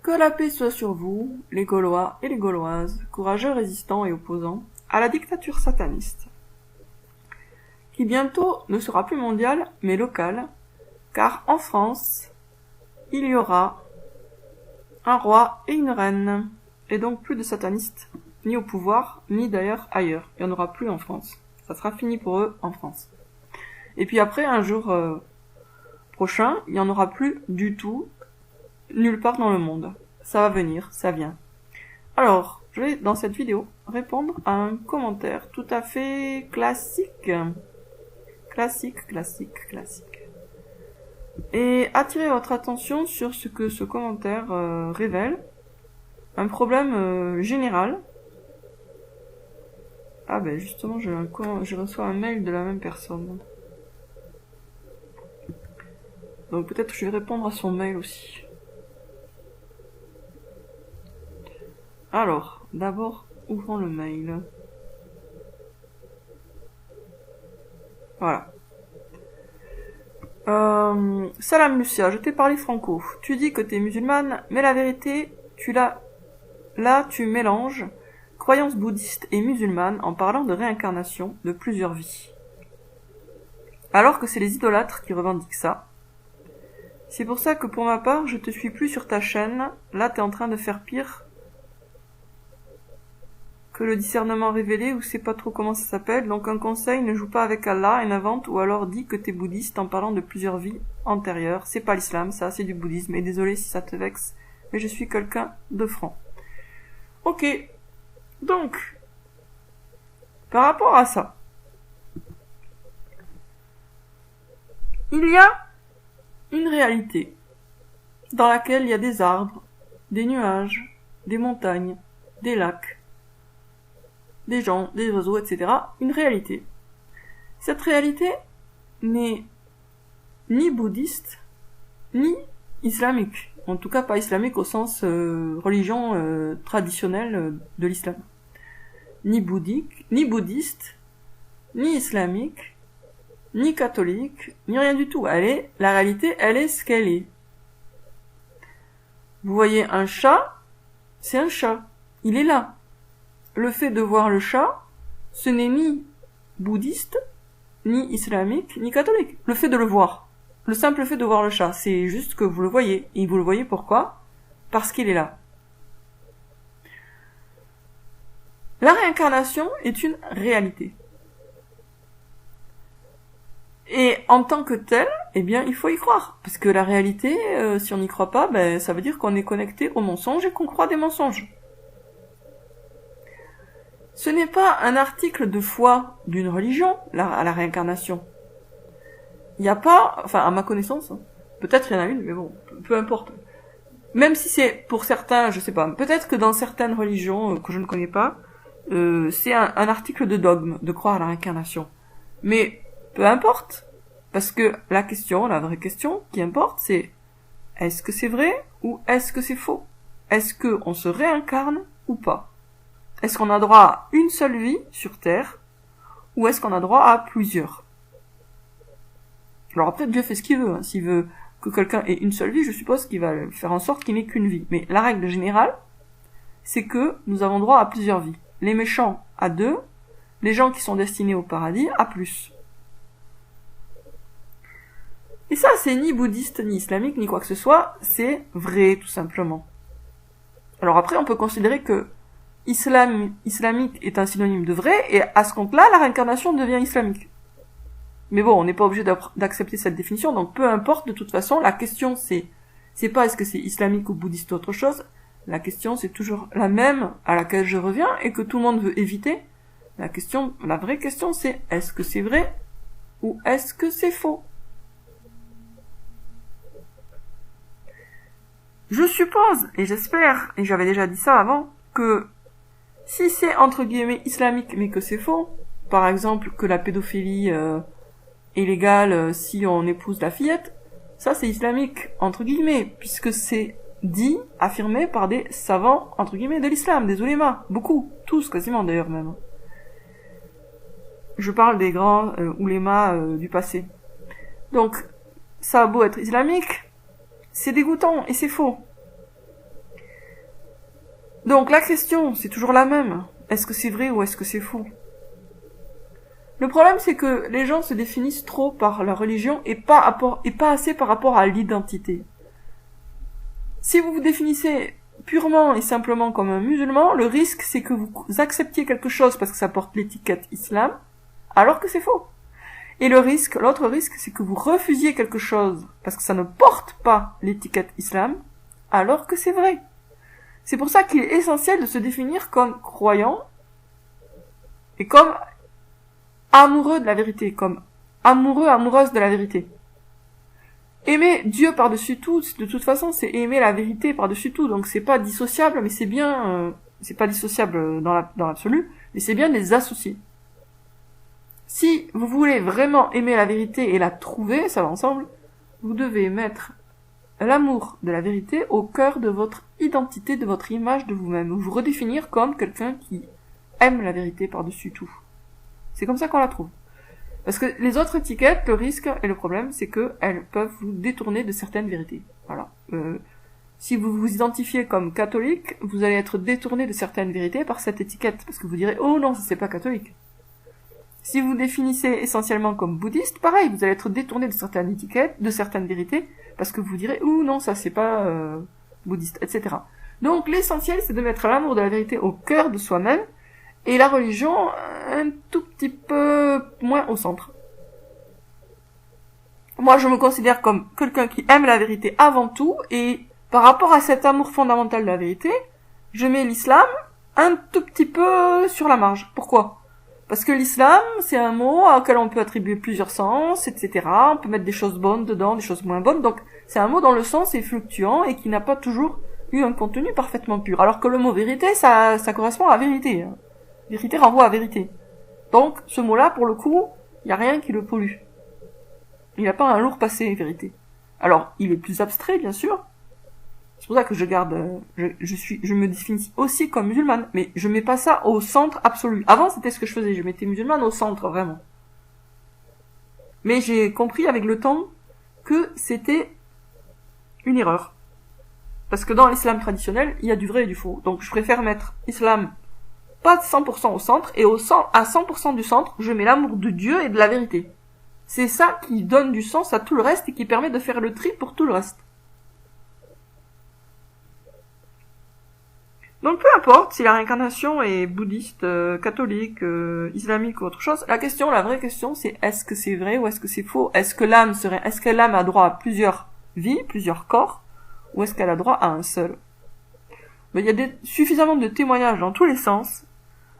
Que la paix soit sur vous, les Gaulois et les Gauloises, courageux résistants et opposants à la dictature sataniste, qui bientôt ne sera plus mondiale, mais locale, car en France, il y aura un roi et une reine, et donc plus de satanistes, ni au pouvoir, ni d'ailleurs ailleurs. Il n'y en aura plus en France. Ça sera fini pour eux en France. Et puis après, un jour prochain, il n'y en aura plus du tout, nulle part dans le monde. Ça va venir, ça vient. Alors, je vais dans cette vidéo répondre à un commentaire tout à fait classique. Classique. Et attirer votre attention sur ce que ce commentaire révèle. Un problème général. Ah ben justement, je reçois un mail de la même personne. Donc peut-être que je vais répondre à son mail aussi. Alors, d'abord, ouvrons le mail. Voilà. Salam Lucia, je t'ai parlé franco. Tu dis que t'es musulmane, mais la vérité, tu mélanges croyances bouddhistes et musulmanes en parlant de réincarnation de plusieurs vies. Alors que c'est les idolâtres qui revendiquent ça. C'est pour ça que pour ma part, je te suis plus sur ta chaîne. Là, t'es en train de faire pire que le discernement révélé, ou c'est pas trop comment ça s'appelle. Donc un conseil, ne joue pas avec Allah et n'invente ou alors dis que t'es bouddhiste en parlant de plusieurs vies antérieures. C'est pas l'islam, ça, c'est du bouddhisme. Et désolé si ça te vexe, mais je suis quelqu'un de franc. Ok. Donc, par rapport à ça, il y a une réalité dans laquelle il y a des arbres, des nuages, des montagnes, des lacs, des gens, des oiseaux, etc. Une réalité. Cette réalité n'est ni bouddhiste, ni islamique. En tout cas pas islamique au sens religion traditionnelle de l'islam. Ni bouddhiste, ni islamique, ni catholique, ni rien du tout. La réalité, elle est ce qu'elle est. Vous voyez un chat, c'est un chat. Il est là. Le fait de voir le chat, ce n'est ni bouddhiste, ni islamique, ni catholique. Le fait de le voir. Le simple fait de voir le chat, c'est juste que vous le voyez. Et vous le voyez pourquoi ? Parce qu'il est là. La réincarnation est une réalité. Et en tant que telle, eh bien, il faut y croire. Parce que la réalité, si on n'y croit pas, ça veut dire qu'on est connecté au mensonge et qu'on croit des mensonges. Ce n'est pas un article de foi d'une religion, à la réincarnation. Il n'y a pas, enfin, à ma connaissance, peut-être il y en a une, mais bon, peu importe. Même si c'est, pour certains, je sais pas, peut-être que dans certaines religions que je ne connais pas, c'est un article de dogme, de croire à la réincarnation. Mais, peu importe. Parce que la vraie question qui importe, c'est, est-ce que c'est vrai ou est-ce que c'est faux? Est-ce qu'on se réincarne ou pas? Est-ce qu'on a droit à une seule vie sur Terre, ou est-ce qu'on a droit à plusieurs? Alors après, Dieu fait ce qu'il veut. Hein. S'il veut que quelqu'un ait une seule vie, je suppose qu'il va faire en sorte qu'il n'ait qu'une vie. Mais la règle générale, c'est que nous avons droit à plusieurs vies. Les méchants à 2, les gens qui sont destinés au paradis à plus. Et ça, c'est ni bouddhiste, ni islamique, ni quoi que ce soit, c'est vrai, tout simplement. Alors après, on peut considérer que islamique est un synonyme de vrai, et à ce compte-là, la réincarnation devient islamique. Mais bon, on n'est pas obligé d'accepter cette définition, donc peu importe, de toute façon, la question c'est pas est-ce que c'est islamique ou bouddhiste ou autre chose, la question c'est toujours la même à laquelle je reviens, et que tout le monde veut éviter. La vraie question c'est, est-ce que c'est vrai, ou est-ce que c'est faux? Je suppose, et j'espère, et j'avais déjà dit ça avant, que si c'est entre guillemets islamique mais que c'est faux, par exemple que la pédophilie est légale si on épouse la fillette, ça c'est islamique entre guillemets, puisque c'est dit, affirmé par des savants entre guillemets de l'islam, des oulémas, beaucoup, tous quasiment d'ailleurs même. Je parle des grands oulémas du passé. Donc ça a beau être islamique, c'est dégoûtant et c'est faux. Donc la question, c'est toujours la même. Est-ce que c'est vrai ou est-ce que c'est faux? Le problème, c'est que les gens se définissent trop par la religion et pas assez par rapport à l'identité. Si vous vous définissez purement et simplement comme un musulman, le risque, c'est que vous acceptiez quelque chose parce que ça porte l'étiquette islam, alors que c'est faux. Et l'autre risque, c'est que vous refusiez quelque chose parce que ça ne porte pas l'étiquette islam, alors que c'est vrai. C'est pour ça qu'il est essentiel de se définir comme croyant et comme amoureux de la vérité, comme amoureux, amoureuse de la vérité. Aimer Dieu par-dessus tout, de toute façon, c'est aimer la vérité par-dessus tout, donc c'est pas dissociable, mais c'est bien, c'est pas dissociable dans l'absolu, mais c'est bien de les associer. Si vous voulez vraiment aimer la vérité et la trouver, ça va ensemble, vous devez mettre l'amour de la vérité au cœur de votre identité, de votre image de vous-même, vous redéfinir comme quelqu'un qui aime la vérité par-dessus tout. C'est comme ça qu'on la trouve. Parce que les autres étiquettes, le risque et le problème, c'est qu'elles peuvent vous détourner de certaines vérités. Voilà. Si vous vous identifiez comme catholique, vous allez être détourné de certaines vérités par cette étiquette, parce que vous direz « Oh non, ça c'est pas catholique ». Si vous définissez essentiellement comme bouddhiste, pareil, vous allez être détourné de certaines étiquettes, de certaines vérités, parce que vous direz « Oh non, ça c'est pas bouddhiste », etc. Donc l'essentiel, c'est de mettre l'amour de la vérité au cœur de soi-même, et la religion un tout petit peu moins au centre. Moi, je me considère comme quelqu'un qui aime la vérité avant tout, et par rapport à cet amour fondamental de la vérité, je mets l'islam un tout petit peu sur la marge. Pourquoi? Parce que l'islam, c'est un mot auquel on peut attribuer plusieurs sens, etc. On peut mettre des choses bonnes dedans, des choses moins bonnes, donc c'est un mot dont le sens est fluctuant et qui n'a pas toujours eu un contenu parfaitement pur. Alors que le mot vérité, ça correspond à vérité. Vérité renvoie à vérité. Donc, ce mot-là, pour le coup, il n'y a rien qui le pollue. Il n'a pas un lourd passé, vérité. Alors, il est plus abstrait, bien sûr. C'est pour ça que je me définis aussi comme musulmane, mais je mets pas ça au centre absolu. Avant, c'était ce que je faisais, je mettais musulmane au centre, vraiment. Mais j'ai compris avec le temps que c'était une erreur. Parce que dans l'islam traditionnel, il y a du vrai et du faux. Donc, je préfère mettre islam pas 100% au centre, et à 100% du centre, je mets l'amour de Dieu et de la vérité. C'est ça qui donne du sens à tout le reste et qui permet de faire le tri pour tout le reste. Donc peu importe si la réincarnation est bouddhiste, catholique, islamique ou autre chose, la vraie question, c'est est-ce que c'est vrai ou est-ce que c'est faux? Est-ce que l'âme a droit à plusieurs vies, plusieurs corps, ou est-ce qu'elle a droit à un seul? Mais il y a suffisamment de témoignages dans tous les sens,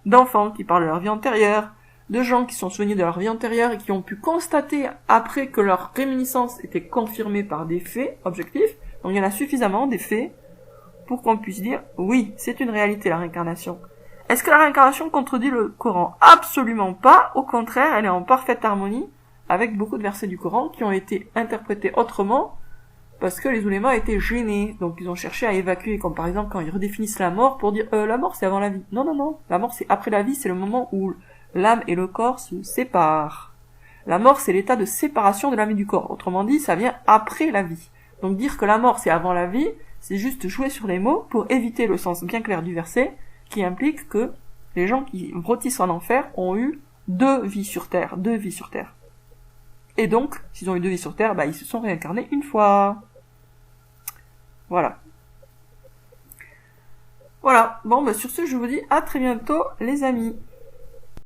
d'enfants qui parlent de leur vie antérieure, de gens qui sont souvenirs de leur vie antérieure et qui ont pu constater après que leur réminiscence était confirmée par des faits objectifs. Donc il y en a suffisamment des faits pour qu'on puisse dire oui, c'est une réalité la réincarnation. Est-ce que la réincarnation contredit le Coran? Absolument pas, au contraire, elle est en parfaite harmonie avec beaucoup de versets du Coran qui ont été interprétés autrement parce que les oulémas étaient gênés, donc ils ont cherché à évacuer, comme par exemple quand ils redéfinissent la mort pour dire la mort c'est avant la vie. Non, la mort c'est après la vie, c'est le moment où l'âme et le corps se séparent. La mort c'est l'état de séparation de l'âme et du corps, autrement dit ça vient après la vie. Donc dire que la mort c'est avant la vie, c'est juste jouer sur les mots pour éviter le sens bien clair du verset qui implique que les gens qui rôtissent en enfer ont eu deux vies sur terre. Et donc, s'ils ont eu deux vies sur terre, ils se sont réincarnés une fois. Voilà. Bon, sur ce, je vous dis à très bientôt, les amis.